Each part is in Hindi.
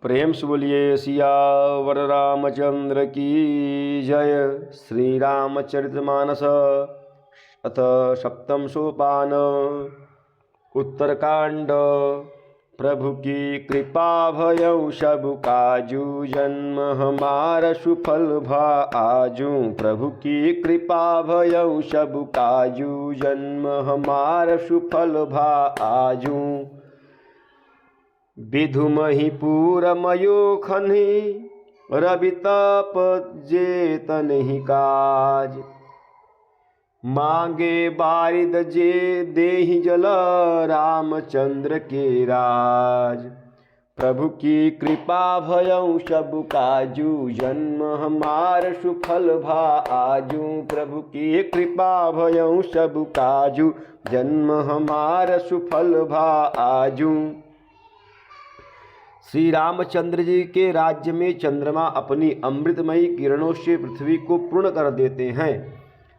प्रेम से बोलिए सियावर रामचंद्र की जय। श्री रामचरितमानस अथ सप्तम सोपान। उत्तरकांड। प्रभु की कृपा भयउ सबु काजू, जन्म हमार सुफल भा आजू। प्रभु की कृपा भयउ सबु काजू, जन्म हमार सुफल भा आजू। विधु महिपुर मयो खन्हि, रवि तप जेत नहीं काज। मांगे बारिद जे देहि जल, रामचंद्र के राज। प्रभु की कृपा भयउ सबु काजू, जन्म हमार सुफल भा आजू। प्रभु की कृपा भयउ सबु काजू, जन्म हमार सुफल भा आजू। श्री रामचंद्र जी के राज्य में चंद्रमा अपनी अमृतमयी किरणों से पृथ्वी को पूर्ण कर देते हैं।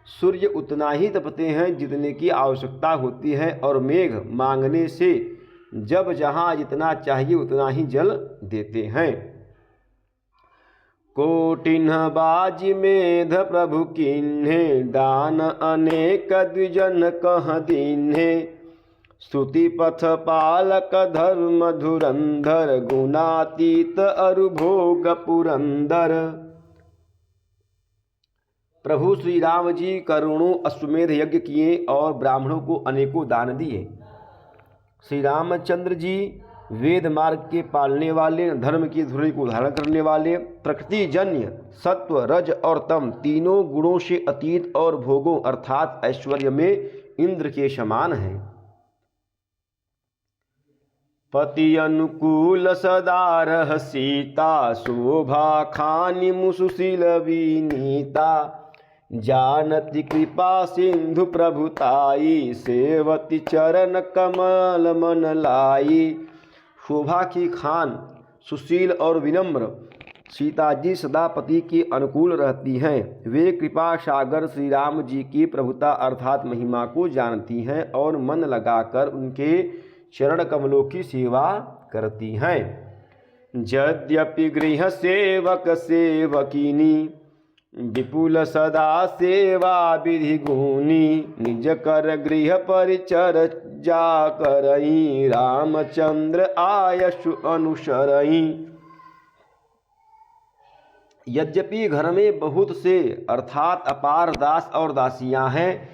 सूर्य उतना ही तपते हैं जितने की आवश्यकता होती है, और मेघ मांगने से जब जहाँ जितना चाहिए उतना ही जल देते हैं। कोटिन्ह बाजी मेध प्रभु कीन्हे, दान अनेक द्विजन कह दीन्हे। स्तुति पथ पालक धर्म धुरंधर, गुणातीत अरु भोग पुरंदर। प्रभु श्री राम जी करोड़ों अश्वमेध यज्ञ किए और ब्राह्मणों को अनेकों दान दिए। श्री रामचंद्र जी वेद मार्ग के पालने वाले, धर्म की धुरी को धारण करने वाले, प्रकृति जन्य सत्व रज और तम तीनों गुणों से अतीत और भोगों अर्थात ऐश्वर्य में इंद्र के समान हैं। पति अनुकूल सदा रह सीता, शोभा खानि मुसुशील विनीता। जानति कृपा सिंधु प्रभुताई, सेवति चरण कमल मन लाई। शोभा की खान, सुशील और विनम्र सीता जी सदा पति के अनुकूल रहती हैं। वे कृपा सागर श्री राम जी की प्रभुता अर्थात महिमा को जानती हैं और मन लगाकर उनके चरण कमलों की सेवा करती हैं। यद्यपि गृह सेवक सेवकिनी, विपुल सदा सेवा विधि गुनी। निज कर गृह परिचर जा करई, रामचंद्र आयसु अनुसरई। यद्यपि घर में बहुत से अर्थात अपार दास और दासियां हैं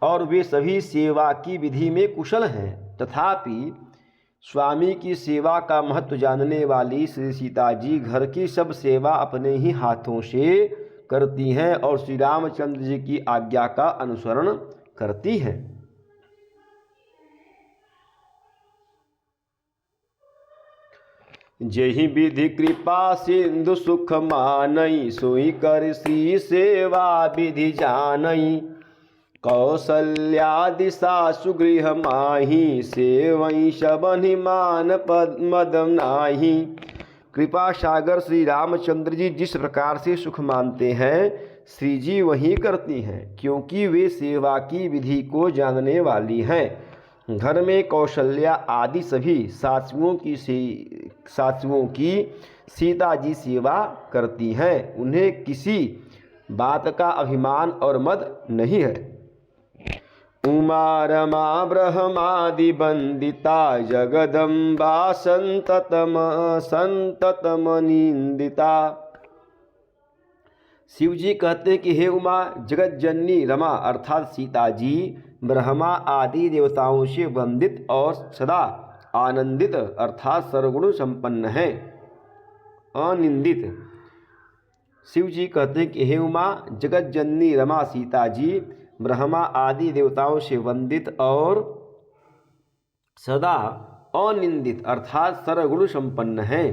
और वे सभी सेवा की विधि में कुशल हैं, तथापि स्वामी की सेवा का महत्व जानने वाली श्री सीता जी घर की सब सेवा अपने ही हाथों से करती हैं और श्री रामचंद्र जी की आज्ञा का अनुसरण करती हैं। जेहि विधि कृपा सिंधु सुख मानई, सोई कर श्री सेवा विधि जानई। कौसल्यादि सासु गृह माही, सेवई शबनि मान पद मद नाही। कृपा सागर श्री रामचंद्र जी जिस प्रकार से सुख मानते हैं श्री जी वही करती हैं, क्योंकि वे सेवा की विधि को जानने वाली हैं। घर में कौशल्या आदि सभी सासुओं की सीता जी सेवा करती हैं। उन्हें किसी बात का अभिमान और मद नहीं है। उमा रमा ब्रह्मादि वंदिता, जगदम्बा संततम निंदिता। शिव जी कहते हैं कि हे उमा, जगत जननी रमा अर्थात सीता जी ब्रह्मा आदि देवताओं से वंदित और सदा आनंदित अर्थात सर्वगुण संपन्न है, अनिंदित। शिव जी कहते हैं कि हे उमा, जगत जननी रमा सीता जी ब्रह्मा आदि देवताओं से वंदित और सदा अनिंदित अर्थात सर्वगुण संपन्न है।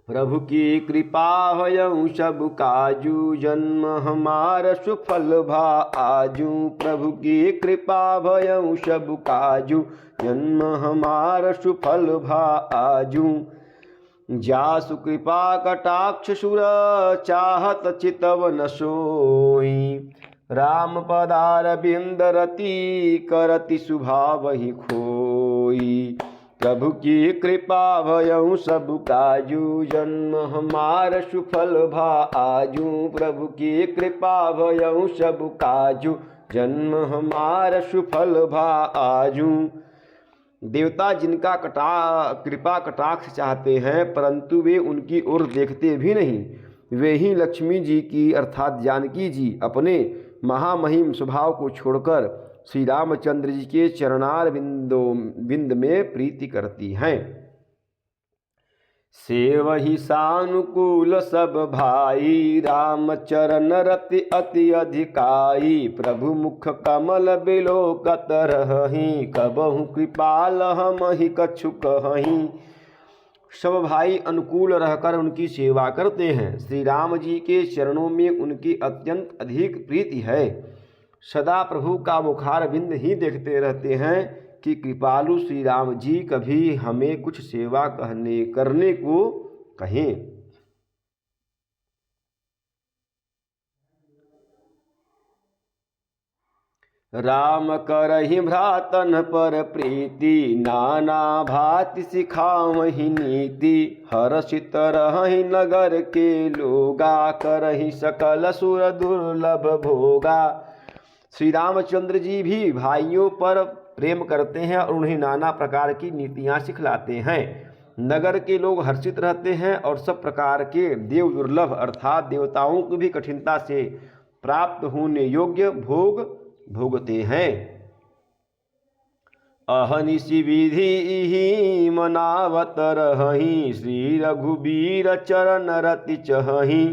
प्रभु की कृपा भयउ सबु काजू, जन्म हमार सुफल भा आजू। प्रभु की कृपा भयउ सबु काजू, जन्म हमार सुफल भा आजू। जासु कृपा कटाक्ष सुर, चाहत चितवन सोई। राम पदार बिंद रति, करति सुभावहि खोई। प्रभु की कृपा भयऊ सब काजू, जन्म हमार सुफल भा आजू। प्रभु की कृपा भयऊ सब काजू, जन्म हमार सुफल भा आजू। देवता जिनका कृपा कटाक्ष चाहते हैं, परंतु वे उनकी ओर देखते भी नहीं, वे ही लक्ष्मी जी की अर्थात जानकी जी अपने महामहिम स्वभाव को छोड़कर श्री रामचंद्र जी के चरणार बिंद में प्रीति करती हैं। सेवहि सानुकूल सब भाई, राम चरण रति अति अधिकाई। प्रभु मुख कमल बिलोकत रहहि, कबहु कृपाल हमहि कछु कहहि। सब भाई अनुकूल रहकर उनकी सेवा करते हैं। श्री राम जी के चरणों में उनकी अत्यंत अधिक प्रीति है। सदा प्रभु का मुखार बिंद ही देखते रहते हैं कि कृपालु श्री राम जी कभी हमें कुछ सेवा करने को कहें। राम करहि भ्रातन पर प्रीति, नाना भांति सिखावहि नीति। हर्षित रहहि नगर के लोगा, करहि सकल सुर दुर्लभ भोगा। श्री रामचंद्र जी भी भाइयों पर प्रेम करते हैं और उन्हें नाना प्रकार की नीतियाँ सिखलाते हैं। नगर के लोग हर्षित रहते हैं और सब प्रकार के देव दुर्लभ अर्थात देवताओं को भी कठिनता से प्राप्त होने योग्य भोग भोगते हैं। अहनिशि विधि मनावत रहहि, श्री रघुबीर चरण रति चहहि।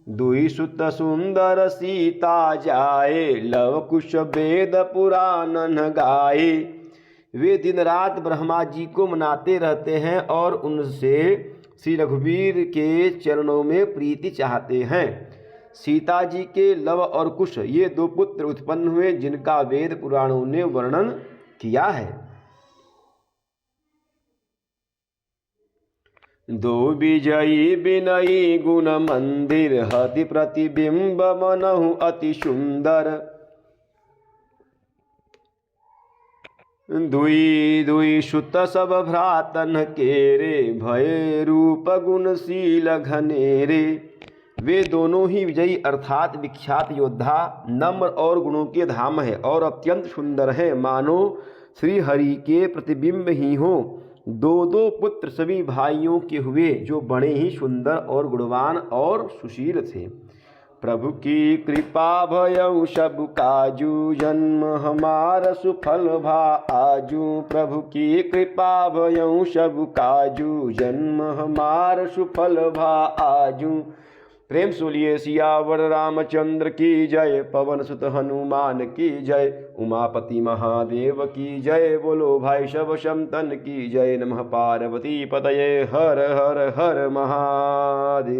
दुई सुत सुंदर सीता जाए, लव कुश वेद पुराण गाए। वे दिन रात ब्रह्मा जी को मनाते रहते हैं और उनसे श्री रघुवीर के चरणों में प्रीति चाहते हैं। सीता जी के लव और कुश ये दो पुत्र उत्पन्न हुए जिनका वेद पुराणों ने वर्णन किया है। दो विजयी विनयी गुण मंदिर, हति प्रतिबिंब मनहु अति सुंदर। दुई दुई सुत सब भ्रातन केरे, भय रूप गुणशील घनेरे। वे दोनों ही विजयी अर्थात विख्यात योद्धा, नम्र और गुणों के धाम है और अत्यंत सुंदर है, मानो श्री हरि के प्रतिबिंब ही हो। दो दो पुत्र सभी भाइयों के हुए जो बड़े ही सुंदर और गुणवान और सुशील थे। प्रभु की कृपा भयउ सब काजू, जन्म हमार सुफल भा आजू। प्रभु की कृपा भयउ सब काजू, जन्म हमार सुफल भा आजू। प्रेम सोलिए सियावर रामचंद्र की जय, पवन सुत हनुमान की जय, उमापति महादेव की जय। बोलो भाई सब शंतन की जय। नमः पार्वती पतये, हर हर हर महादेव।